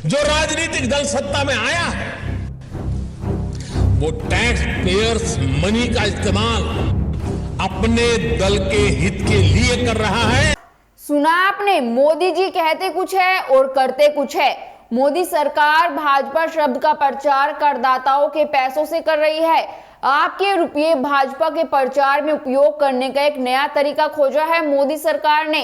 जो राजनीतिक दल सत्ता में आया है वो टैक्स पेयर्स मनी का इस्तेमाल अपने दल के हित के लिए कर रहा है। सुना आपने, मोदी जी कहते कुछ है और करते कुछ है। मोदी सरकार भाजपा शब्द का प्रचार करदाताओं के पैसों से कर रही है। आपके रुपये भाजपा के प्रचार में उपयोग करने का एक नया तरीका खोजा है मोदी सरकार ने।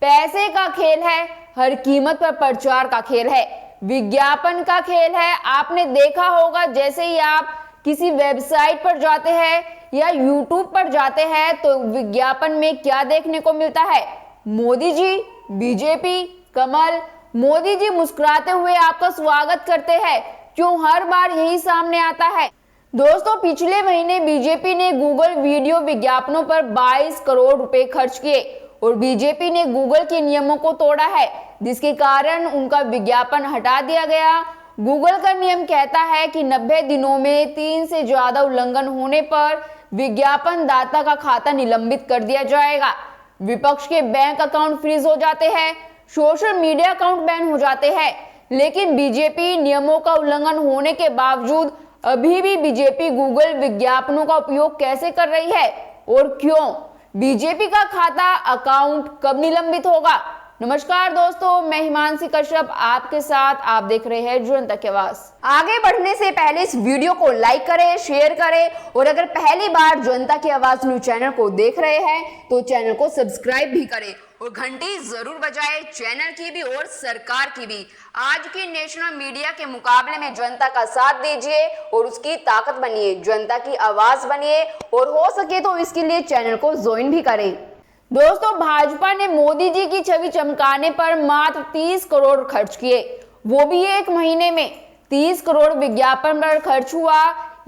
पैसे का खेल है, हर कीमत पर प्रचार का खेल है, विज्ञापन का खेल है। आपने देखा होगा, जैसे ही आप किसी वेबसाइट पर जाते हैं या यूट्यूब पर जाते हैं तो विज्ञापन में क्या देखने को मिलता है? मोदी जी, बीजेपी, कमल। मोदी जी मुस्कुराते हुए आपका स्वागत करते हैं। क्यों हर बार यही सामने आता है? दोस्तों, पिछले महीने बीजेपी ने गूगल वीडियो विज्ञापनों पर 22 करोड़ रुपए खर्च किए और बीजेपी ने गूगल के नियमों को तोड़ा है, जिसके कारण उनका विज्ञापन हटा दिया गया। गूगल का नियम कहता है कि 90 दिनों में 3 से ज्यादा उल्लंघन होने पर विज्ञापन दाता का खाता निलंबित कर दिया जाएगा। विपक्ष के बैंक अकाउंट फ्रीज हो जाते हैं, सोशल मीडिया अकाउंट बैन हो जाते हैं, लेकिन बीजेपी नियमों का उल्लंघन होने के बावजूद अभी भी बीजेपी गूगल विज्ञापनों का उपयोग कैसे कर रही है और क्यों? बीजेपी का खाता अकाउंट कब निलंबित होगा? नमस्कार दोस्तों, मैं हिमांशी कश्यप आपके साथ। आप देख रहे हैं जनता की आवाज। आगे बढ़ने से पहले इस वीडियो को लाइक करें, शेयर करें और अगर पहली बार जनता की आवाज न्यूज चैनल को देख रहे हैं तो चैनल को सब्सक्राइब भी करें और घंटी जरूर बजाएं, चैनल की भी और सरकार की भी। आज की नेशनल मीडिया के मुकाबले में जनता का साथ दीजिए और उसकी ताकत बनिए, जनता की आवाज बनिए और हो सके तो इसके लिए चैनल को ज्वाइन भी करें। दोस्तों, भाजपा ने मोदी जी की छवि चमकाने पर मात्र 30 करोड़ खर्च किए, वो भी एक महीने में। 30 करोड़ विज्ञापन पर खर्च हुआ,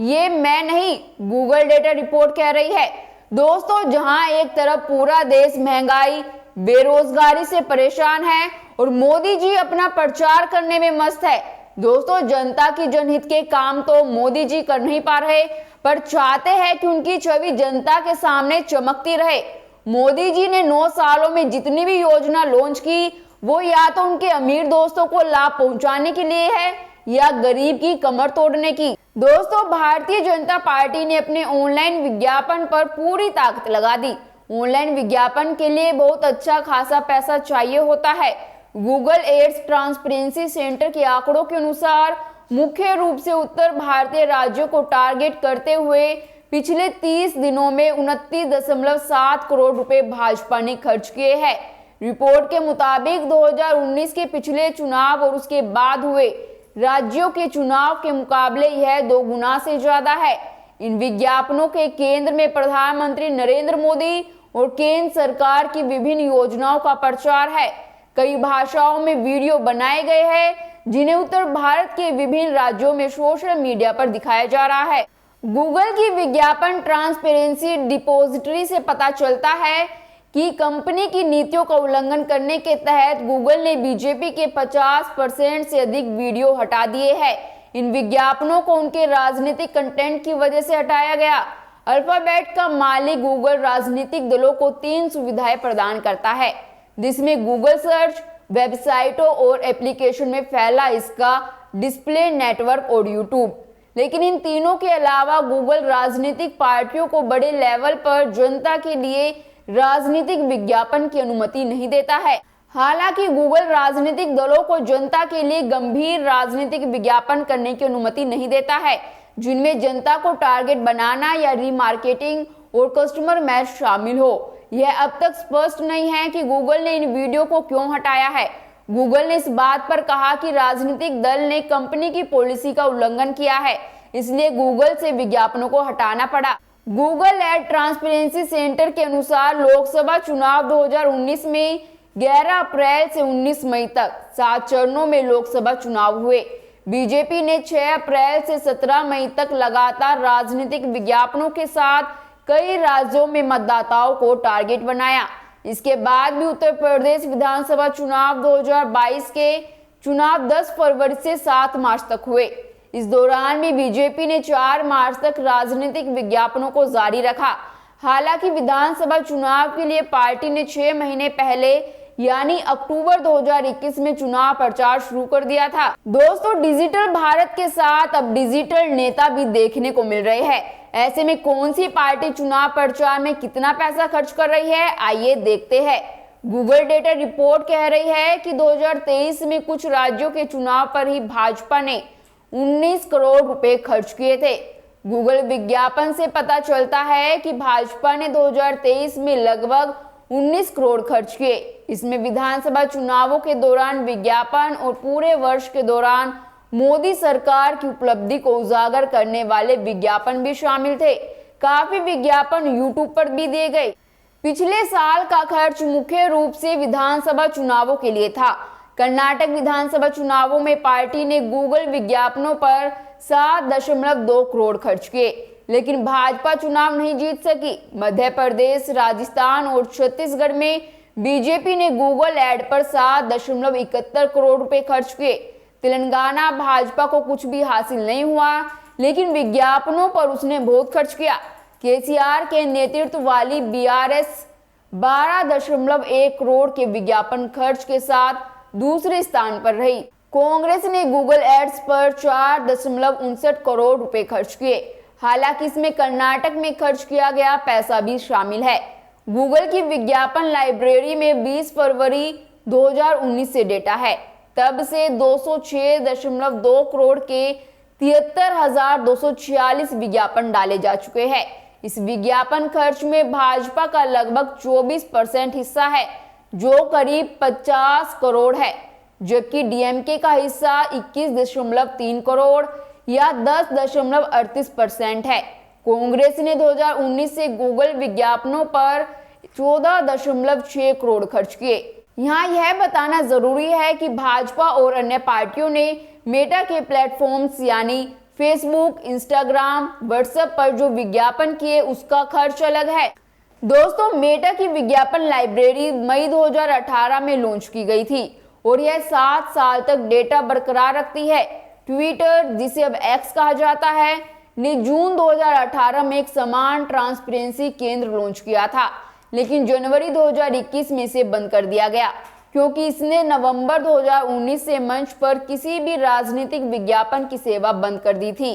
ये मैं नहीं, गूगल डेटा रिपोर्ट कह रही है। दोस्तों, जहां एक तरफ पूरा देश महंगाई, बेरोजगारी से परेशान है और मोदी जी अपना प्रचार करने में मस्त है। दोस्तों, जनता की जनहित के काम तो मोदी जी कर नहीं पा रहे, पर चाहते हैं कि उनकी छवि जनता के सामने चमकती रहे। मोदी जी ने 9 सालों में जितनी भी योजना लॉन्च की वो या तो उनके अमीर दोस्तों को लाभ पहुंचाने के लिए है या गरीब की कमर तोड़ने की। दोस्तों, भारतीय जनता पार्टी ने अपने ऑनलाइन विज्ञापन पर पूरी ताकत लगा दी। ऑनलाइन विज्ञापन के लिए बहुत अच्छा खासा पैसा चाहिए होता है। गूगल एड्स ट्रांसपेरेंसी सेंटर के आंकड़ों के अनुसार मुख्य रूप से उत्तर भारतीय राज्यों को टारगेट करते हुए पिछले 30 दिनों में 29.7 करोड़ रुपए भाजपा ने खर्च किए हैं। रिपोर्ट के मुताबिक 2019 के पिछले चुनाव और उसके बाद हुए राज्यों के चुनाव के मुकाबले यह 2 गुना से ज्यादा है। इन विज्ञापनों के केंद्र में प्रधानमंत्री नरेंद्र मोदी और केंद्र सरकार की विभिन्न योजनाओं का प्रचार है। कई भाषाओं में वीडियो बनाए गए हैं जिन्हें उत्तर भारत के विभिन्न राज्यों में सोशल मीडिया पर दिखाया जा रहा है। गूगल की विज्ञापन ट्रांसपेरेंसी डिपॉजिटरी से पता चलता है कि कंपनी की नीतियों का उल्लंघन करने के तहत गूगल ने बीजेपी के 50% से अधिक वीडियो हटा दिए हैं। इन विज्ञापनों को उनके राजनीतिक कंटेंट की वजह से हटाया गया। अल्फाबेट का मालिक गूगल राजनीतिक दलों को 3 सुविधाएं प्रदान करता है, जिसमें गूगल सर्च, वेबसाइटों और एप्लीकेशन में फैला इसका डिस्प्ले नेटवर्क और यूट्यूब। लेकिन इन तीनों के अलावा गूगल राजनीतिक पार्टियों को बड़े लेवल पर जनता के लिए राजनीतिक विज्ञापन की अनुमति नहीं देता है। हालांकि गूगल राजनीतिक दलों को जनता के लिए गंभीर राजनीतिक विज्ञापन करने की अनुमति नहीं देता है, जिनमें जनता को टारगेट बनाना या रीमार्केटिंग और कस्टमर मैच शामिल हो। यह अब तक स्पष्ट नहीं है कि गूगल ने इन वीडियो को क्यों हटाया है। गूगल ने इस बात पर कहा कि राजनीतिक दल ने कंपनी की पॉलिसी का उल्लंघन किया है, इसलिए गूगल से विज्ञापनों को हटाना पड़ा। गूगल एड ट्रांसपेरेंसी सेंटर के अनुसार लोकसभा चुनाव 2019 में 11 अप्रैल से 19 मई तक 7 चरणों में लोकसभा चुनाव हुए। बीजेपी ने 6 अप्रैल से 17 मई तक लगातार राजनीतिक विज्ञापनों के साथ कई राज्यों में मतदाताओं को टारगेट बनाया। इसके बाद भी उत्तर प्रदेश विधानसभा चुनाव 2022 के चुनाव 10 फरवरी से 7 मार्च तक हुए। इस दौरान भी बीजेपी ने 4 मार्च तक राजनीतिक विज्ञापनों को जारी रखा। हालांकि विधानसभा चुनाव के लिए पार्टी ने 6 महीने पहले यानी अक्टूबर 2021 में चुनाव प्रचार शुरू कर दिया था। दोस्तों, डिजिटल भारत के साथ अब डिजिटल नेता भी देखने को मिल रहे हैं। ऐसे में कौन सी पार्टी चुनाव प्रचार में कितना पैसा खर्च कर रही है, आइए देखते हैं। गूगल डेटा रिपोर्ट कह रही है कि 2023 में कुछ राज्यों के चुनाव पर ही भाजपा ने 19 करोड़ रुपए खर्च किए थे। गूगल विज्ञापन से पता चलता है कि भाजपा ने 2023 में लगभग 19 करोड़ खर्च किए। इसमें विधानसभा चुनावों के दौरान विज्ञापन और पूरे वर्ष के दौरान मोदी सरकार की उपलब्धि को उजागर करने वाले विज्ञापन भी शामिल थे। काफी विज्ञापन यूट्यूब पर भी दिए गए। पिछले साल का खर्च मुख्य रूप से विधानसभा चुनावों के लिए था। कर्नाटक विधानसभा चुनावों में पार्टी ने गूगल विज्ञापनों पर 7.2 करोड़ खर्च किए, लेकिन भाजपा चुनाव नहीं जीत सकी। मध्य प्रदेश, राजस्थान और छत्तीसगढ़ में बीजेपी ने गूगल ऐड पर 7.71 करोड़ रुपए खर्च किए। तेलंगाना भाजपा को कुछ भी हासिल नहीं हुआ, लेकिन विज्ञापनों पर उसने बहुत खर्च किया। केसीआर के नेतृत्व वाली बीआरएस 12.1 करोड़ के विज्ञापन खर्च के साथ दूसरे स्थान पर रही। कांग्रेस ने गूगल एड्स पर 4.59 करोड़ रुपए खर्च किए। हालांकि इसमें कर्नाटक में खर्च किया गया पैसा भी शामिल है। गूगल की विज्ञापन लाइब्रेरी में 20 फरवरी 2019 से डेटा है। तब से 206.2 करोड़ के 73,246 विज्ञापन डाले जा चुके हैं। इस विज्ञापन खर्च में भाजपा का लगभग 24% हिस्सा है, जो करीब 50 करोड़ है, जबकि डीएमके का हिस्सा 21.3 करोड़ या 10.38% है। कांग्रेस ने 2019 से गूगल विज्ञापनों पर 14.6 करोड़ खर्च किए। यहाँ यह बताना जरूरी है कि भाजपा और अन्य पार्टियों ने मेटा के प्लेटफॉर्म्स यानी फेसबुक, इंस्टाग्राम, व्हाट्सएप पर जो विज्ञापन किए उसका खर्च अलग है। दोस्तों, मेटा की विज्ञापन लाइब्रेरी मई 2018 में लॉन्च की गई थी और यह 7 साल तक डेटा बरकरार रखती है। ट्विटर, जिसे अब एक्स कहा जाता है, ने जून 2018 में एक समान ट्रांसपेरेंसी केंद्र लॉन्च किया था, लेकिन जनवरी 2021 में इसे बंद कर दिया गया क्योंकि इसने नवंबर 2019 से मंच पर किसी भी राजनीतिक विज्ञापन की सेवा बंद कर दी थी।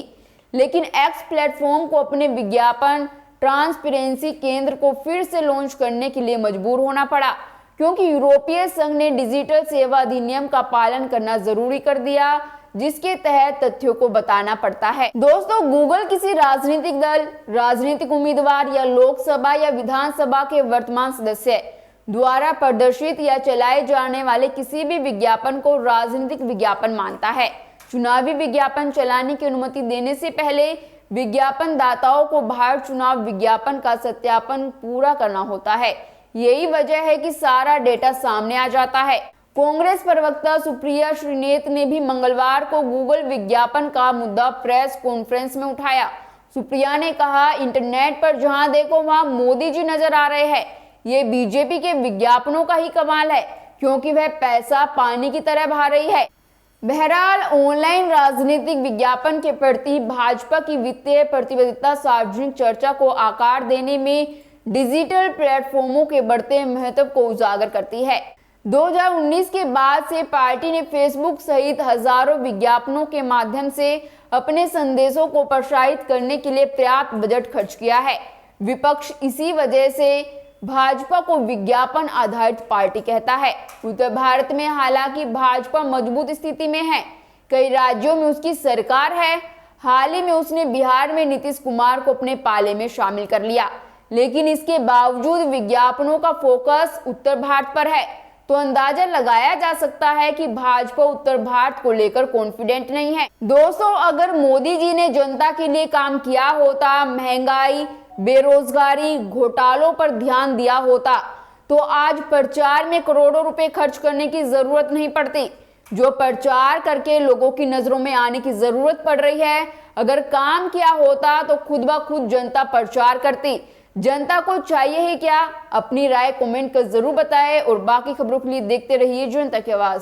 लेकिन एक्स प्लेटफॉर्म को अपने विज्ञापन ट्रांसपेरेंसी केंद्र को फिर से लॉन्च करने के लिए मजबूर होना पड़ा, क्योंकि यूरोपीय संघ ने डिजिटल सेवा अधिनियम का पालन करना जरूरी कर दिया, जिसके तहत तथ्यों को बताना पड़ता है। दोस्तों, गूगल किसी राजनीतिक दल, राजनीतिक उम्मीदवार या लोकसभा या विधानसभा के वर्तमान सदस्य द्वारा प्रदर्शित या चलाए जाने वाले किसी भी विज्ञापन को राजनीतिक विज्ञापन मानता है। चुनावी विज्ञापन चलाने की अनुमति देने से पहले विज्ञापन दाताओं को बाहर चुनाव विज्ञापन का सत्यापन पूरा करना होता है। यही वजह है कि सारा डेटा सामने आ जाता है। कांग्रेस प्रवक्ता सुप्रिया श्रीनेत ने भी मंगलवार को गूगल विज्ञापन का मुद्दा प्रेस कॉन्फ्रेंस में उठाया। सुप्रिया ने कहा, इंटरनेट पर जहां देखो वहां मोदी जी नजर आ रहे हैं। ये बीजेपी के विज्ञापनों का ही कमाल है, क्योंकि वह पैसा पानी की तरह बहा रही है। बहरहाल, ऑनलाइन राजनीतिक विज्ञापन के प्रति भाजपा की वित्तीय प्रतिबद्धता सार्वजनिक चर्चा को आकार देने में डिजिटल प्लेटफॉर्मों के बढ़ते महत्व को उजागर करती है। 2019 के बाद से पार्टी ने फेसबुक सहित हजारों विज्ञापनों के माध्यम से अपने संदेशों को प्रसारित करने के लिए पर्याप्त बजट खर्च किया है। विपक्ष इसी वजह से भाजपा को विज्ञापन आधारित पार्टी कहता है। उत्तर भारत में हालांकि भाजपा मजबूत स्थिति में है, कई राज्यों में उसकी सरकार है। हाल ही में उसने बिहार में नीतीश कुमार को अपने पाले में शामिल कर लिया, लेकिन इसके बावजूद विज्ञापनों का फोकस उत्तर भारत पर है। तो अंदाजा लगाया जा सकता है कि भाजपा उत्तर भारत को लेकर कॉन्फिडेंट नहीं है। दोस्तों, अगर मोदी जी ने जनता के लिए काम किया होता, महंगाई, बेरोजगारी, घोटालों पर ध्यान दिया होता, तो आज प्रचार में करोड़ों रुपए खर्च करने की जरूरत नहीं पड़ती। जो प्रचार करके लोगों की नजरों में आने की जरूरत पड़ रही है, अगर काम किया होता तो खुद ब खुद जनता प्रचार करती। जनता को चाहिए ही क्या? अपनी राय कमेंट कर जरूर बताएं और बाकी खबरों के लिए देखते रहिए जनता की आवाज।